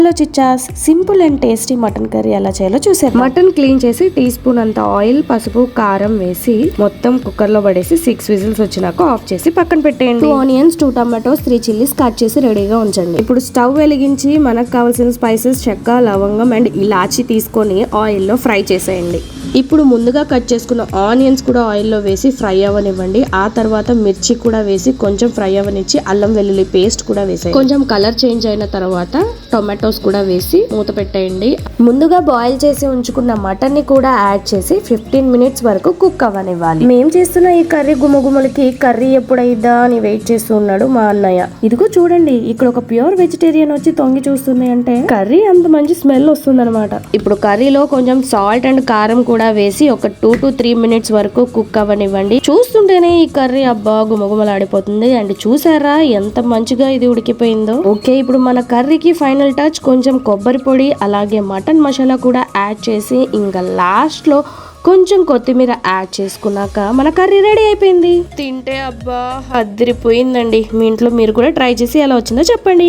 Hello చిచ్చాస్, simple and tasty mutton curry ఎలా చేయాలో చూసారు. మటన్ క్లీన్ చేసి టీ స్పూన్ అంత ఆయిల్, పసుపు, కారం వేసి మొత్తం కుక్కర్ లో పడేసి 6 విజిల్స్ వచ్చినాక ఆఫ్ చేసి పక్కన పెట్టేయండి. 2 ఆనియన్స్, 2 టమాటోస్, 3 చిల్లీస్ కట్ చేసి రెడీగా ఉంచండి. ఇప్పుడు స్టవ్ వెలిగించి మనకు కావాల్సిన స్పైసెస్ చెక్క, లవంగం అండ్ ఇలాచి తీసుకొని ఆయిల్ లో ఫ్రై చేసేయండి. ఇప్పుడు ముందుగా కట్ చేసుకున్న ఆనియన్స్ కూడా ఆయిల్లో వేసి ఫ్రై అవ్వనివ్వండి. ఆ తర్వాత మిర్చి కూడా వేసి కొంచెం ఫ్రై అవ్వనిచ్చి అల్లం వెల్లుల్లి పేస్ట్ కూడా వేసేయండి. కొంచెం కలర్ చేంజ్ అయిన తర్వాత టొమాటోస్ కూడా వేసి మూత పెట్టేయండి. ముందుగా బాయిల్ చేసి ఉంచుకున్న మటన్ ని కూడా యాడ్ చేసి 15 మినిట్స్ వరకు కుక్ అవ్వనివ్వాలి. మేం చేస్తున్న ఈ కర్రీ గుమగుమలకి కర్రీ ఎప్పుడైద్దా అని వెయిట్ చేస్తూ ఉన్నాడు మా అన్నయ్య. ఇదిగో చూడండి, ఇక్కడ ఒక ప్యూర్ వెజిటేరియన్ వచ్చి తొంగి చూస్తుంది అంటే కర్రీ అంత మంచి స్మెల్ వస్తుంది అనమాట. ఇప్పుడు కర్రీలో కొంచెం సాల్ట్ అండ్ కారం కూడా వేసి ఒక 2 to 3 మినిట్స్ వరకు కుక్ అవ్వనివ్వండి. చూస్తుంటేనే ఈ కర్రీ అబ్బా గుమగుమలాడిపోతుంది. అండ్ చూసారా ఎంత మంచిగా ఇది ఉడికిపోయిందో. ఓకే, ఇప్పుడు మన కర్రీకి ఫైనల్ టచ్ కొంచెం కొబ్బరి పొడి అలాగే మటన్ మసాలా కూడా యాడ్ చేసి ఇంకా లాస్ట్ లో కొంచెం కొత్తిమీర యాడ్ చేసుకున్నాక మన కర్రీ రెడీ అయిపోయింది. తింటే అబ్బా అదిరిపోయిందండి. మీ ఇంట్లో మీరు కూడా ట్రై చేసి ఎలా వచ్చిందో చెప్పండి.